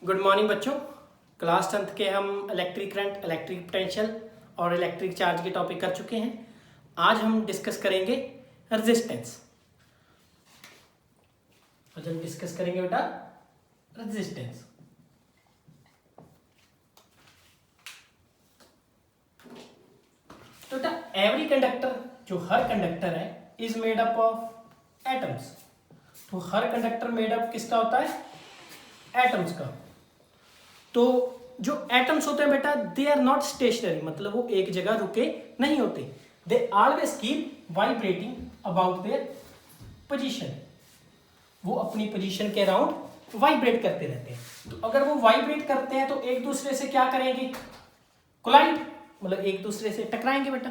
Good morning बच्चों। Class 10th के हम इलेक्ट्रिक करंट, इलेक्ट्रिक पोटेंशियल और इलेक्ट्रिक चार्ज के टॉपिक कर चुके हैं। आज हम डिस्कस करेंगे रेजिस्टेंस। आज हम डिस्कस करेंगे बेटा रेजिस्टेंस। तो बेटा एवरी कंडक्टर, जो हर कंडक्टर है, is made up of atoms. तो हर कंडक्टर मेड अप किसका होता है? एटम्स का। तो जो एटम्स होते हैं बेटा, दे आर नॉट स्टेशनरी, मतलब वो एक जगह रुके नहीं होते। They always keep vibrating about their position. वो अपनी पोजीशन के अराउंड वाइब्रेट करते रहते हैं। तो अगर वो वाइब्रेट करते हैं तो एक दूसरे से क्या करेंगे? कोलाइड, मतलब एक दूसरे से टकराएंगे बेटा।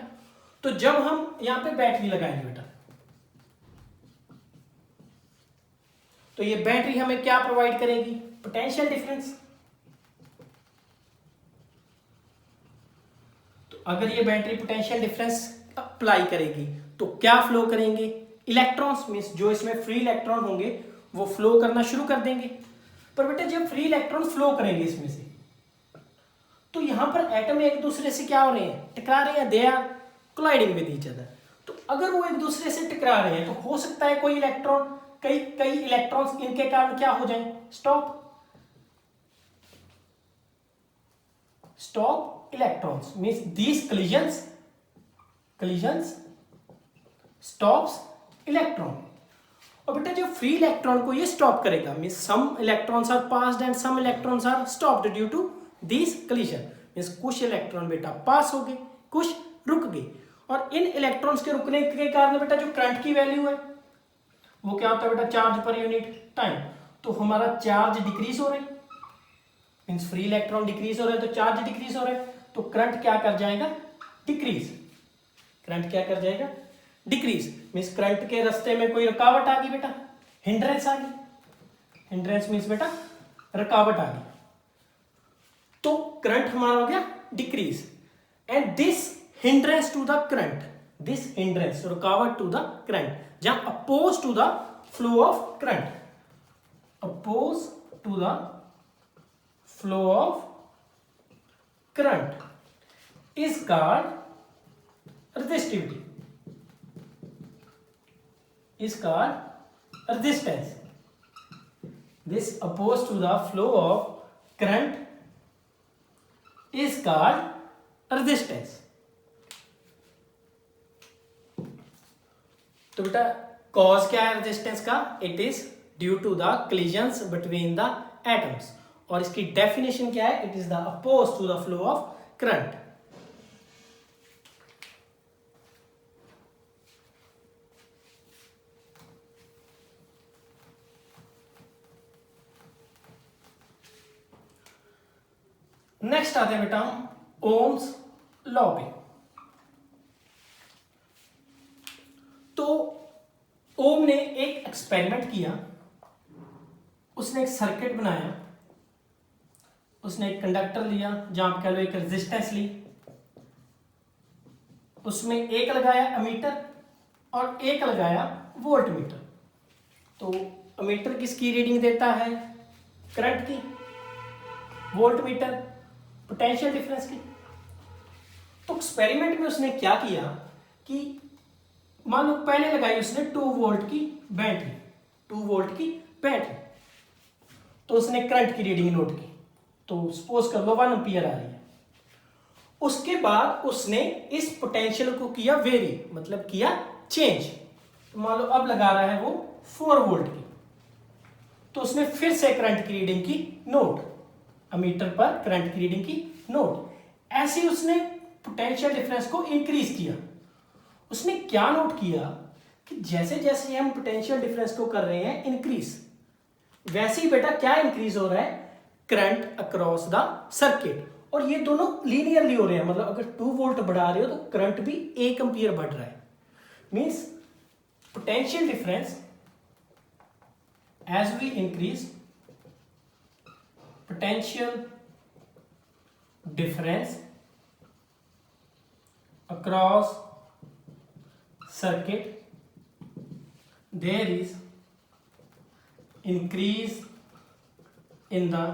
तो जब हम यहां पे बैटरी लगाएंगे बेटा, तो ये बैटरी हमें क्या प्रोवाइड करेगी? Potential difference. तो अगर ये बैटरी पोटेंशियल डिफरेंस अप्लाई करेगी तो क्या फ्लो करेंगे? इलेक्ट्रॉन्स, मींस जो इसमें फ्री इलेक्ट्रॉन होंगे वो फ्लो करना शुरू कर देंगे। पर बेटा जब फ्री इलेक्ट्रॉन फ्लो करेंगे इसमें से, तो यहां पर एटम एक दूसरे से क्या हो रहे हैं? टकरा रहे हैं। They are colliding with each other. तो अगर वो एक दूसरे से टकरा रहे हैं तो हो सकता है कोई इलेक्ट्रॉन, कई इलेक्ट्रॉन्स इनके कारण क्या हो जाएं? Stop electrons, means these collisions stops electron. और बेटा जब फ्री इलेक्ट्रॉन को ये स्टॉप करेगा, means some electrons are passed and some electrons are stopped due to this collision। Means कुछ इलेक्ट्रॉन बेटा पास हो गए, कुछ रुक गए। और इन इलेक्ट्रॉन्स के रुकने के कारण बेटा जो करंट की वैल्यू है वो क्या होता है बेटा? Charge per unit time. तो हमारा चार्ज डिक्रीज हो रहा है, मींस फ्री इलेक्ट्रॉन डिक्रीज हो रहे हैं तो चार्ज डिक्रीज हो रहा है। तो करंट क्या कर जाएगा? डिक्रीज। करंट क्या कर जाएगा? डिक्रीज। मींस करंट के रास्ते में कोई रुकावट आ गई बेटा, हिंड्रेंस आ गई। हिंड्रेंस मींस बेटा रुकावट आ गई, तो करंट हमारा हो गया decrease. And this hindrance to the current, this hindrance रुकावट टू द करंट, जहां oppose to the flow of current, oppose to the flow of current is called resistivity, is called resistance. This opposed to the flow of current is called resistance. तो बेटा cause क्या है resistance का? It is due to the collisions between the atoms। और इसकी definition क्या है? It is the oppose to the flow of current. Next आते हैं बेटा हम ओम्स लॉ पे। तो ओम ने एक एक्सपेरिमेंट किया, उसने एक सर्किट बनाया, उसने एक कंडक्टर लिया, जहां आप कह लो एक रेजिस्टेंस ली, उसमें एक लगाया अमीटर और एक लगाया वोल्ट मीटर। तो अमीटर किसकी रीडिंग देता है? करंट की। वोल्ट मीटर पोटेंशियल डिफरेंस की। तो एक्सपेरिमेंट में उसने क्या किया कि मान लो पहले लगाई उसने 2 वोल्ट की बैटरी, 2 वोल्ट की बैटरी। तो उसने करंट की रीडिंग नोट की, तो सपोज कर लो 1 एम्पियर आ रही है। उसके बाद उसने इस पोटेंशियल को किया वेरी, मतलब किया चेंज। तो मान लो अब लगा रहा है वो 4 वोल्ट की, तो उसने फिर से करंट की रीडिंग की नोट, अमीटर पर करंट की रीडिंग की नोट। ऐसे ही उसने पोटेंशियल डिफरेंस को इंक्रीज किया। उसने क्या नोट किया कि जैसे जैसे हम पोटेंशियल डिफरेंस को कर रहे हैं इंक्रीज, वैसे ही बेटा क्या इंक्रीज हो रहा है? Current across the circuit. और ये दोनों लीनियरली हो रहे हैं, मतलब अगर 2 वोल्ट बढ़ा रहे हो तो करंट भी 1 एम्पियर बढ़ रहा है। Means potential difference as we increase, potential difference across circuit, there is increase in the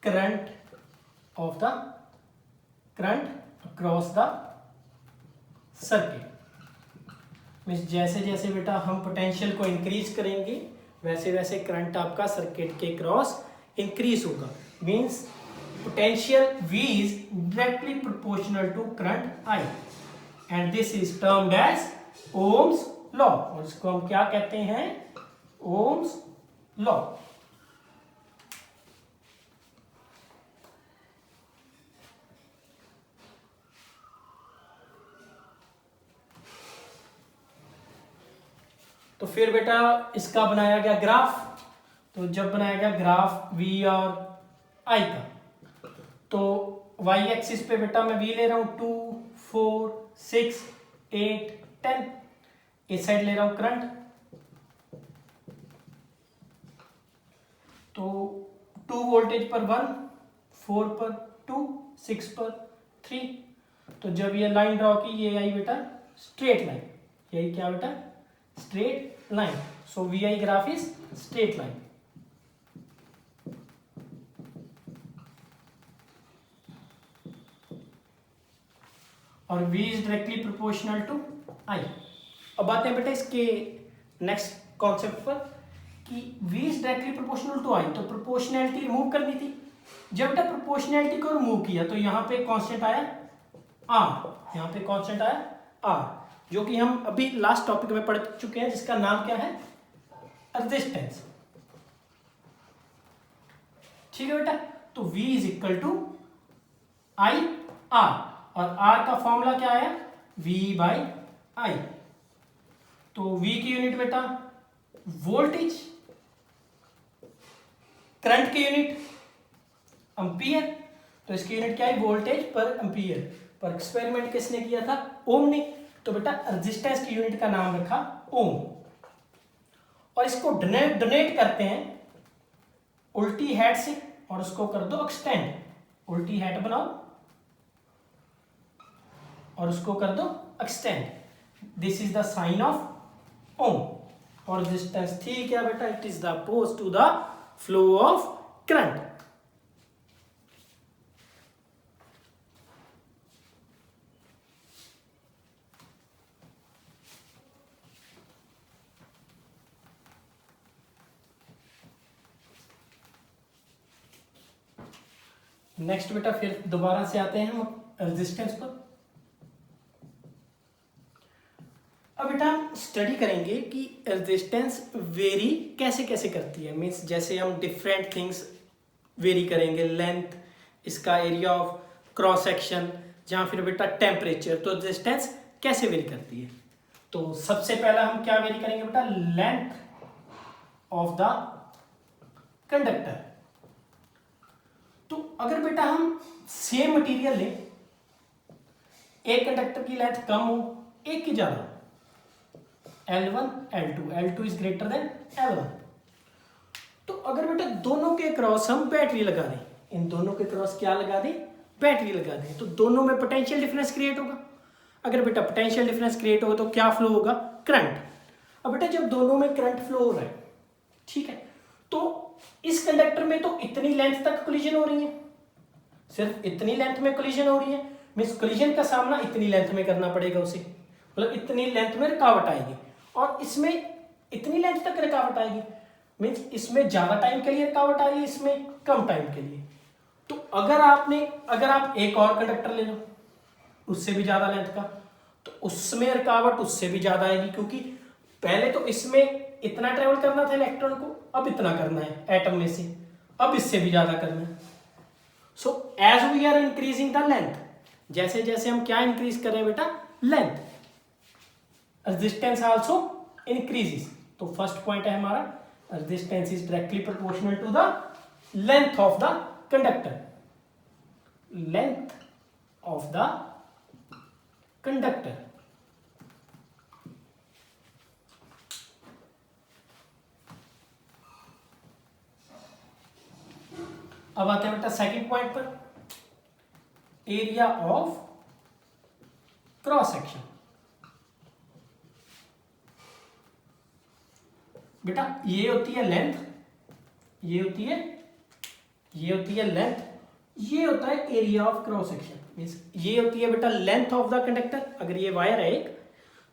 current across the circuit. Means जैसे जैसे बेटा हम पोटेंशियल को इंक्रीज करेंगे वैसे वैसे करंट आपका सर्किट के क्रॉस इंक्रीज होगा। Means potential V is directly proportional to current I and this is termed as Ohm's law और इसको हम क्या कहते हैं? Ohm's law। तो फिर बेटा इसका बनाया गया ग्राफ। तो जब बनाया गया ग्राफ V और I का, तो y एक्सिस पे बेटा मैं v ले रहा हूं 2, 4, 6, 8, 10। इस साइड ले रहा हूं करंट, तो 2 वोल्टेज पर 1, 4 पर 2, 6 पर 3। तो जब ये लाइन ड्रॉ की ये आई बेटा स्ट्रेट लाइन, यही क्या बेटा? Straight line. So V I graph is straight line. और V is directly proportional to I। अब आते हैं बेटा इसके नेक्स्ट कॉन्सेप्ट पर कि V is directly proportional to I, तो प्रोपोर्शनैलिटी रिमूव करनी थी। जब बेटा प्रोपोर्शनैलिटी को रिमूव किया तो यहाँ पे कांस्टेंट आया R, यहाँ पे कांस्टेंट आया R, जो कि हम अभी लास्ट टॉपिक में पढ़ चुके हैं, जिसका नाम क्या है? रेजिस्टेंस। ठीक है बेटा। तो V is equal to I R और R का फॉर्मूला क्या आया? V by I। तो V की यूनिट बेटा वोल्टेज, करंट की यूनिट एम्पियर, तो इसकी यूनिट क्या है? वोल्टेज पर एम्पियर। पर एक्सपेरिमेंट किसने किया था? ओम ने। तो बेटा रेजिस्टेंस की यूनिट का नाम रखा ओम। और इसको डोनेट करते हैं उल्टी हैट से और उसको कर दो एक्सटेंड। उल्टी हैट बनाओ और उसको कर दो extend. This is the sign of ohm. और रेजिस्टेंस थी क्या बेटा? It is the oppose to the flow of current. Next बेटा फिर दोबारा से आते हैं हम रेजिस्टेंस पर। अब बेटा हम स्टडी करेंगे कि रेजिस्टेंस वेरी कैसे कैसे करती है। मीन्स जैसे हम डिफरेंट थिंग्स वेरी करेंगे, लेंथ, इसका एरिया ऑफ क्रॉस सेक्शन, जहाँ फिर बेटा टेम्परेचर, तो रेजिस्टेंस कैसे वेरी करती है। तो सबसे पहला हम क्या वेरी करेंगे बेटा? Length of the conductor. तो अगर बेटा हम सेम मटेरियल लें, एक कंडक्टर की लेंथ कम हो, एक की ज्यादा, L1, L2, L2 is greater then L1। तो अगर बेटा दोनों के क्रॉस हम बैटरी लगा दें, इन दोनों के क्रॉस क्या लगा दें? बैटरी लगा दें, तो दोनों में पोटेंशियल डिफरेंस क्रिएट होगा। अगर बेटा पोटेंशियल डिफरेंस क्रिएट होगा तो क्या फ्लो होगा? करंट। अब बेटा जब दोनों में करंट फ्लो हो रहा है, ठीक है, तो इस कंडक्टर में तो इतनी लेंथ तक कोलिजन हो रही है, सिर्फ इतनी लेंथ में कोलिजन हो रही है। मीन्स कोलिजन का सामना इतनी लेंथ में करना पड़ेगा उसे, मतलब इतनी लेंथ में रुकावट आएगी। और इसमें इतनी लेंथ तक रुकावट आएगी, मीन्स इसमें ज्यादा टाइम के लिए रुकावट आ रही है, इसमें कम टाइम के लिए। तो अगर आप एक और कंडक्टर ले लो उससे भी ज्यादा लेंथ का, तो उसमें रुकावट उससे भी ज्यादा आएगी, क्योंकि पहले तो इसमें इतना ट्रेवल करना था इलेक्ट्रॉन को, अब इतना करना है एटम में से, अब इससे भी ज्यादा करना है। So as we are increasing the length, जैसे जैसे हम क्या इंक्रीज कर रहे हैं बेटा? Length, resistance also increases. तो फर्स्ट पॉइंट है हमारा, resistance is directly proportional to the length of the conductor. Length of the conductor. अब आते हैं बेटा सेकंड पॉइंट पर, एरिया ऑफ क्रॉस सेक्शन। बेटा ये होती है लेंथ, ये होती है ये होती है लेंथ, ये होता है area of cross section. Means ये होती है बेटा लेंथ ऑफ द कंडक्टर, अगर ये वायर है एक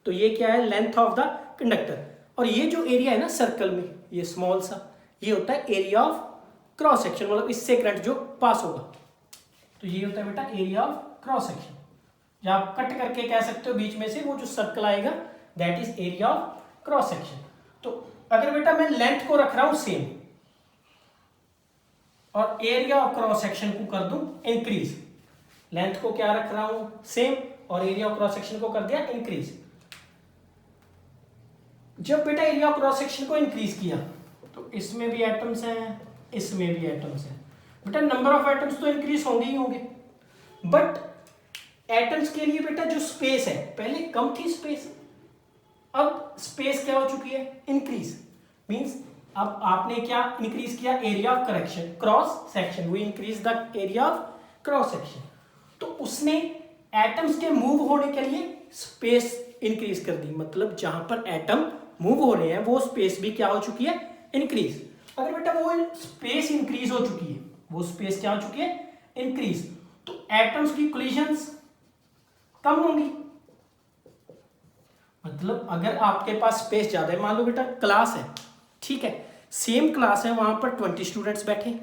तो ये क्या है लेंथ ऑफ द कंडक्टर, और ये जो एरिया है ना सर्कल में ये स्मॉल सा, ये होता है एरिया ऑफ क्रॉस सेक्शन, मतलब इससे करंट जो पास होगा, तो ये होता है बेटा एरिया ऑफ क्रॉस सेक्शन। या आप कट करके कह सकते हो बीच में से वो जो सर्कल आएगा that is area of cross section. तो अगर बेटा मैं लेंथ को रख रहा हूं सेम और एरिया ऑफ क्रॉस सेक्शन को कर दूं इंक्रीज, लेंथ को क्या रख रहा हूं सेम और एरिया ऑफ क्रॉस सेक्शन को कर दिया इंक्रीज। जब बेटा एरिया ऑफ क्रॉस सेक्शन को इंक्रीज किया तो इसमें भी एटम्स हैं, इसमें भी एटम्स हैं, बेटा नंबर ऑफ एटम्स तो इंक्रीज होंगे ही होंगे, बट एटम्स के लिए बेटा जो स्पेस है पहले कम थी स्पेस, अब स्पेस क्या हो चुकी है इंक्रीज। मींस अब आपने क्या इंक्रीज किया area of correction cross section, we increase the area of cross section, तो उसने एटम्स के मूव होने के लिए स्पेस इंक्रीज कर दी, मतलब जहां पर एटम मूव हो रहे हैं वो स्पेस भी क्या हो चुकी है इंक्रीज। अगर बेटा वो स्पेस इंक्रीज हो चुकी है, वो स्पेस क्या हो चुकी है इंक्रीज, तो एटम्स की कोलिजन्स कम होंगी। मतलब अगर आपके पास स्पेस ज्यादा है, मान लो बेटा क्लास है, ठीक है सेम क्लास है, वहां पर 20 स्टूडेंट्स बैठे,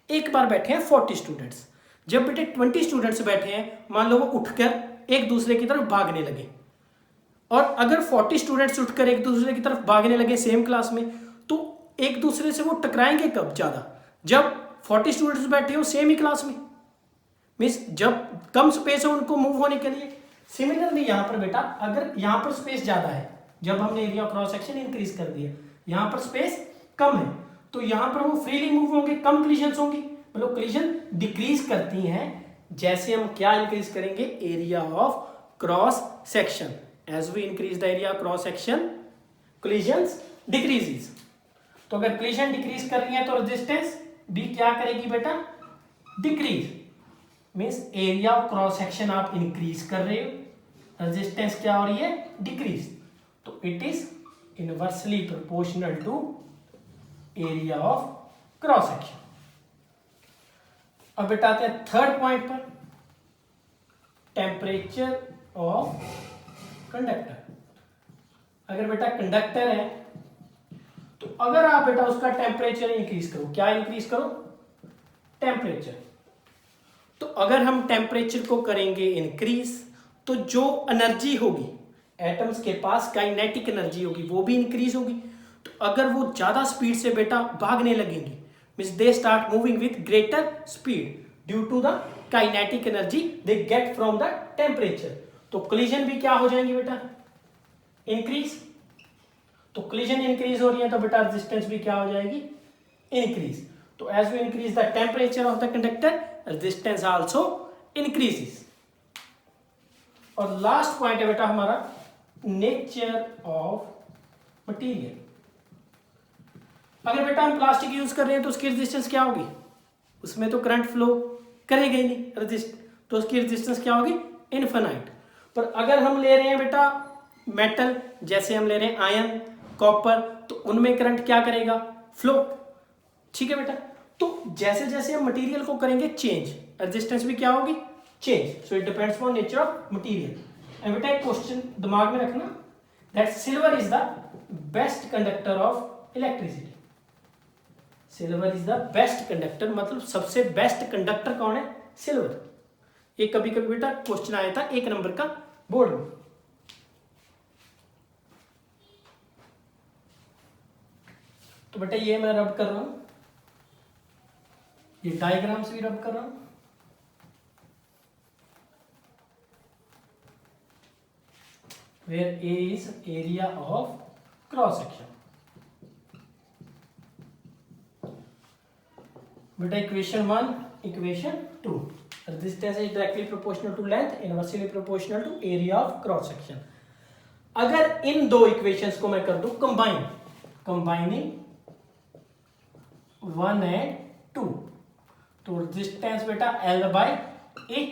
एक बार बैठे हैं 40 स्टूडेंट्स, जब बेटे 20 स्टूडेंट्स बैठे हैं मान लो वो उठकर एक दूसरे की तरफ भागने लगे, और अगर 40 स्टूडेंट्स उठकर एक दूसरे की तरफ भागने लगे सेम क्लास में, तो एक दूसरे से वो टकराएंगे कब ज्यादा, जब 40 स्टूडेंट्स बैठे हो सेम ही क्लास में, मीन्स जब कम स्पेस है उनको मूव होने के लिए। सिमिलरली यहां पर बेटा अगर यहां पर स्पेस ज्यादा है, जब हमने area of cross section increase कर दिया, यहां पर स्पेस कम है, तो यहां पर वो फ्रीली मूव होंगे, कम कोलिजन्स होंगी, मतलब कोलिजन डिक्रीज करती हैं जैसे हम क्या इंक्रीज करेंगे area of cross section. As we increase the area cross section collisions decreases. तो अगर कोलिजन डिक्रीज कर रही है तो रेजिस्टेंस भी क्या करेगी बेटा decrease, means area of cross section आप इंक्रीज कर रहे हो, रेजिस्टेंस क्या हो रही है डिक्रीज, तो it is inversely proportional to area of cross section. अब बेटा आते हैं थर्ड पॉइंट पर, टेम्परेचर ऑफ कंडक्टर। अगर बेटा कंडक्टर है तो अगर आप बेटा उसका टेम्परेचर इंक्रीज करो, क्या इंक्रीज करो टेम्परेचर, तो अगर हम टेम्परेचर को करेंगे इंक्रीज तो जो एनर्जी होगी एटम्स के पास काइनेटिक एनर्जी होगी वो भी इंक्रीज होगी। तो अगर वो ज्यादा स्पीड से बेटा भागने लगेंगे means they start moving with greater speed due to the kinetic energy they get from the temperature, तो कोलिजन भी क्या हो जाएंगे बेटा इंक्रीज। तो कोलिजन इंक्रीज हो रही है तो बेटा रेजिस्टेंस भी क्या हो जाएगी इंक्रीज। तो as we increase the temperature of the conductor resistance also increases. और लास्ट पॉइंट है बेटा हमारा नेचर ऑफ मटेरियल। अगर बेटा हम प्लास्टिक यूज कर रहे हैं तो उसकी रेजिस्टेंस क्या होगी, उसमें तो करंट फ्लो करेगा ही नहीं रेजिस्ट, तो उसकी रेजिस्टेंस क्या होगी इनफिनाइट। पर अगर हम ले रहे हैं बेटा मेटल, जैसे हम ले रहे हैं आयरन कॉपर, तो उनमें करंट क्या करेगा फ्लो, ठीक है बेटा। तो जैसे जैसे हम मटेरियल को करेंगे चेंज, रेजिस्टेंस भी क्या होगी change. So it depends on nature of material. And बेटा एक क्वेश्चन दिमाग में रखना that silver is the best conductor of electricity. Silver is the best conductor, मतलब सबसे बेस्ट कंडक्टर कौन है सिल्वर। ये कभी कभी बेटा क्वेश्चन आया था 1 नंबर का बोर्ड में। तो बेटा ये मैं रब कर रहा हूं, ये डायग्राम से भी रब कर रहा हूं। Where A is area of cross section. बेटा equation 1 equation 2, resistance is directly proportional to length, inversely proportional to area of cross section. अगर इन दो इक्वेशंस को मैं कर दूं कंबाइनिंग 1 एंड 2, तो रेजिस्टेंस बेटा L बाय A।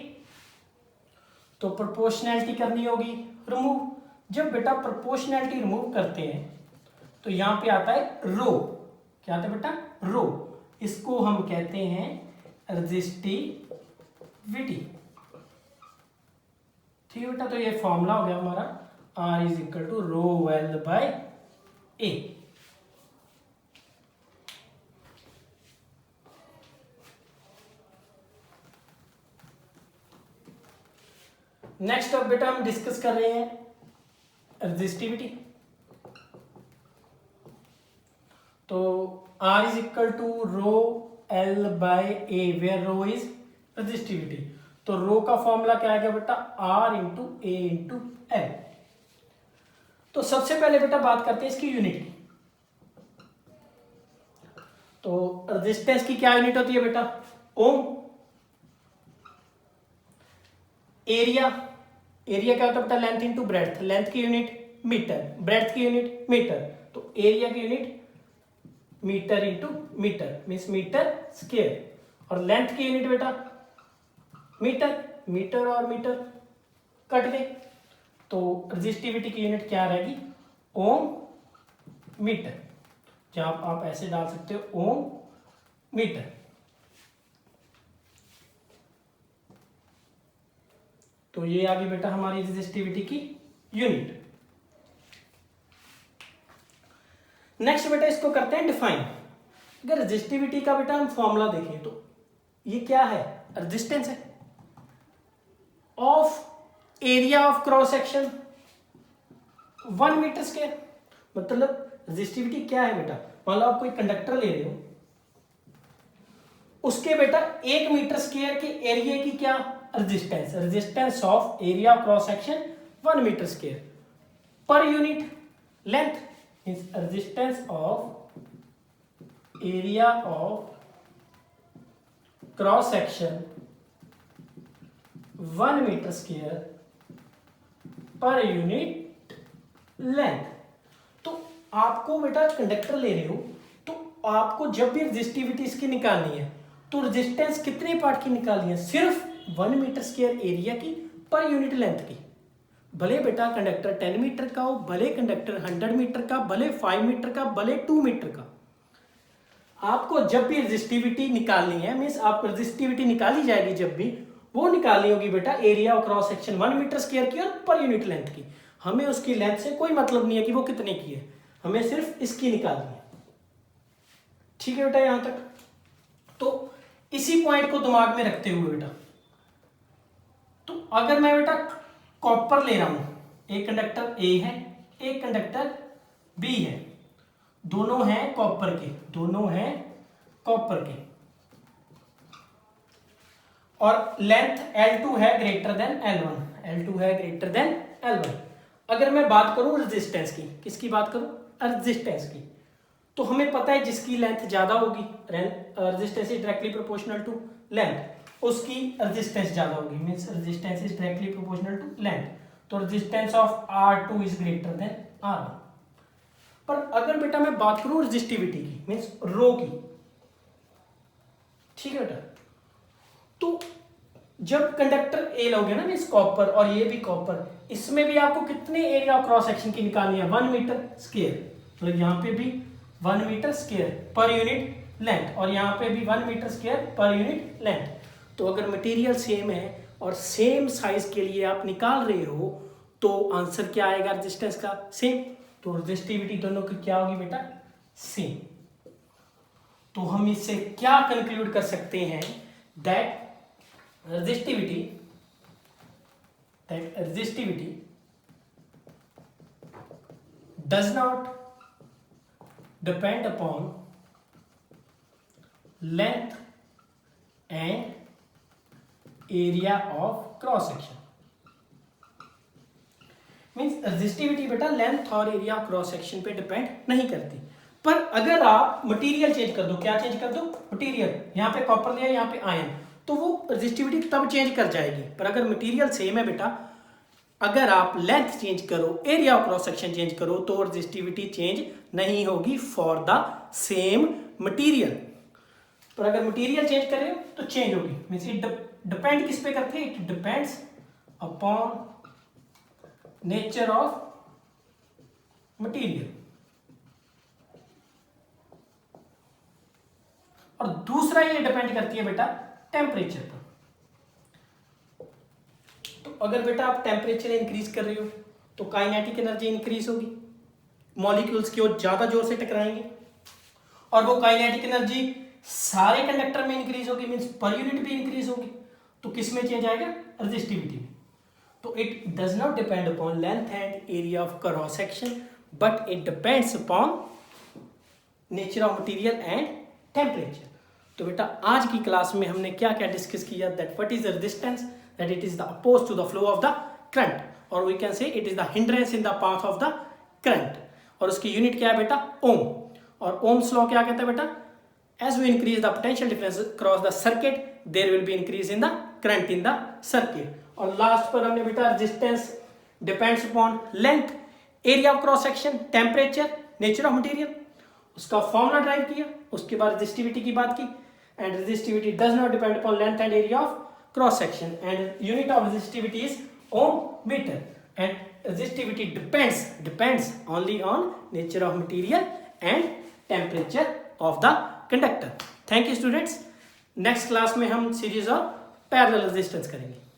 तो प्रोपोर्शनैलिटी करनी होगी रिमूव। जब बेटा प्रोपोर्शनैलिटी रिमूव करते हैं तो यहां पे आता है रो, क्या आता है बेटा रो। इसको हम कहते हैं रेजिस्टिविटी। ठीक है बेटा, तो ये फॉर्मूला हो गया हमारा R is equal to rho L by A. Next अब बेटा हम डिस्कस कर रहे हैं रेजिस्टिविटी। तो R is equal to rho L by A, where rho is resistivity. तो रो का फॉर्मूला क्या आएगा बेटा, R into A into L. तो सबसे पहले बेटा बात करते हैं इसकी यूनिट की। तो रेजिस्टेंस की क्या यूनिट होती है बेटा, ओम। एरिया, एरिया क्या होता है बेटा, लेंथ इंटू ब्रेड्थ। लेंथ की यूनिट मीटर, ब्रेड्थ की यूनिट मीटर। तो एरिया की unit metre into metre, means metre square. और लेंथ की यूनिट बेटा मीटर, मीटर और मीटर कट गए। तो रेजिस्टिविटी की यूनिट क्या रहेगी, ओम मीटर। जहां आप ऐसे डाल सकते हो ओम मीटर। तो ये आ गई बेटा हमारी रेजिस्टिविटी की यूनिट। नेक्स्ट बेटा इसको करते हैं डिफाइन। अगर रेजिस्टिविटी का बेटा हम फॉर्मूला देखें तो ये क्या है, रेजिस्टेंस है of area of cross section 1 metre square. मतलब रेजिस्टिविटी क्या है बेटा, मान लो आप कोई कंडक्टर ले रहे हो, उसके बेटा 1 मीटर स्क्वायर के एरिया की क्या resistance, resistance of area of cross section 1 metre square per unit length, means resistance of area of cross section 1 metre square per unit length. तो आपको बेटा कंडक्टर ले रहे हो तो आपको जब भी रेजिस्टिविटी इसकी निकालनी है तो रेजिस्टेंस कितने पार्ट की निकालनी है, सिर्फ 1 मीटर स्क्वायर एरिया की पर यूनिट लेंथ की। भले बेटा कंडक्टर 10 मीटर का हो, भले कंडक्टर 100 मीटर का, भले 5 मीटर का, भले 2 मीटर का, आपको जब भी रेजिस्टिविटी निकालनी है, मीन्स आप रेजिस्टिविटी निकाली जाएगी जब भी, वो निकालनी होगी बेटा area of cross section 1 metre square की और पर यूनिट लेंथ की। हमें उसकी लेंथ से कोई मतलब नहीं है कि वो कितने की है, हमें सिर्फ इसकी निकालनी है। ठीक है बेटा यहां तक। तो इसी पॉइंट को दिमाग में रखते हुए बेटा, तो अगर मैं बेटा कॉपर ले रहा हूं, एक कंडक्टर ए है, एक कंडक्टर बी है, दोनों हैं कॉपर के, दोनों हैं कॉपर के, और लेंथ L2 है ग्रेटर देन L1, L2 है ग्रेटर देन L1। अगर मैं बात करूं रेजिस्टेंस की, किसकी बात करूं, रेजिस्टेंस की, तो हमें पता है जिसकी लेंथ ज्यादा होगी, resistance is directly proportional to length, उसकी रेजिस्टेंस ज्यादा होगी, means resistance is directly proportional to length. तो resistance of R2 is greater than R1। पर अगर बेटा मैं बात करूं रेजिस्टिविटी की, मींस रो की, ठीक है बेटा, तो जब कंडक्टर ए लोगे ना मींस कॉपर, और ये भी कॉपर, इसमें भी आपको कितने एरिया ऑफ क्रॉस सेक्शन की निकालनी है, 1 मीटर स्क्वायर। मतलब यहाँ पे भी 1 metre square per unit length, और यहाँ पे भी 1 metre square per unit length. तो अगर मटेरियल सेम है और सेम साइज के लिए आप निकाल रहे हो तो आंसर क्या आएगा रेजिस्टेंस का, सेम। तो रेजिस्टिविटी दोनों की क्या होगी बेटा, सेम। तो हम इससे क्या कंक्लूड कर सकते हैं, that resistivity does not depend upon length and area of cross section। Means resistivity बेटा लेंथ और एरिया ऑफ क्रॉस सेक्शन पे डिपेंड नहीं करती। पर अगर आप मटेरियल चेंज कर दो, क्या चेंज कर दो, मटेरियल, यहाँ पे कॉपर लिया, यहाँ पे आयन, तो वो रेजिस्टिविटी तब चेंज कर जाएगी। पर अगर मटेरियल सेम है बेटा, अगर आप लेंथ चेंज करो, area of cross section change करो, तो रेजिस्टिविटी चेंज नहीं होगी फॉर द सेम मटेरियल। पर अगर मटेरियल चेंज कर रहे हो तो चेंज होगी। मींस इट डिपेंड किस पे करती है, it depends upon nature of material. और दूसरा ये डिपेंड करती है बेटा टेम्परेचर पर। तो अगर बेटा आप टेम्परेचर इंक्रीज कर रहे हो तो काइनेटिक एनर्जी इंक्रीज होगी, मॉलिक्यूल्स की ओर ज्यादा जोर से टकराएंगे और वो काइनेटिक एनर्जी सारे कंडक्टर में इंक्रीज होगी, मींस पर यूनिट भी इंक्रीज होगी। तो किस में चेंज आएगा? रेजिस्टिविटी में। तो it does not depend upon length and area of cross section but it depends upon nature of material and temperature. तो बेटा आज की क्लास में हमने क्या क्या डिस्कस किया? That what is the resistance, that it is the oppose to the flow of the current, और we can say it is the hindrance in the path of the current. और उसकी unit क्या है बेटा? ओम। और Ohm's law क्या कहता है बेटा? as we increase the potential difference across the circuit there will be increase in the current in the circuit। और लास्ट पर हमने बेटा resistance depends upon length, area of cross section, temperature, nature of material, उसका formula drive किया। उसके बाद resistivity की बात की, and resistivity does not depend upon length and area of cross section, and unit of resistivity is ohm metre, and resistivity depends only on nature of material and temperature of the conductor. Thank you students. Next class में हम series of parallel resistance करेंगे।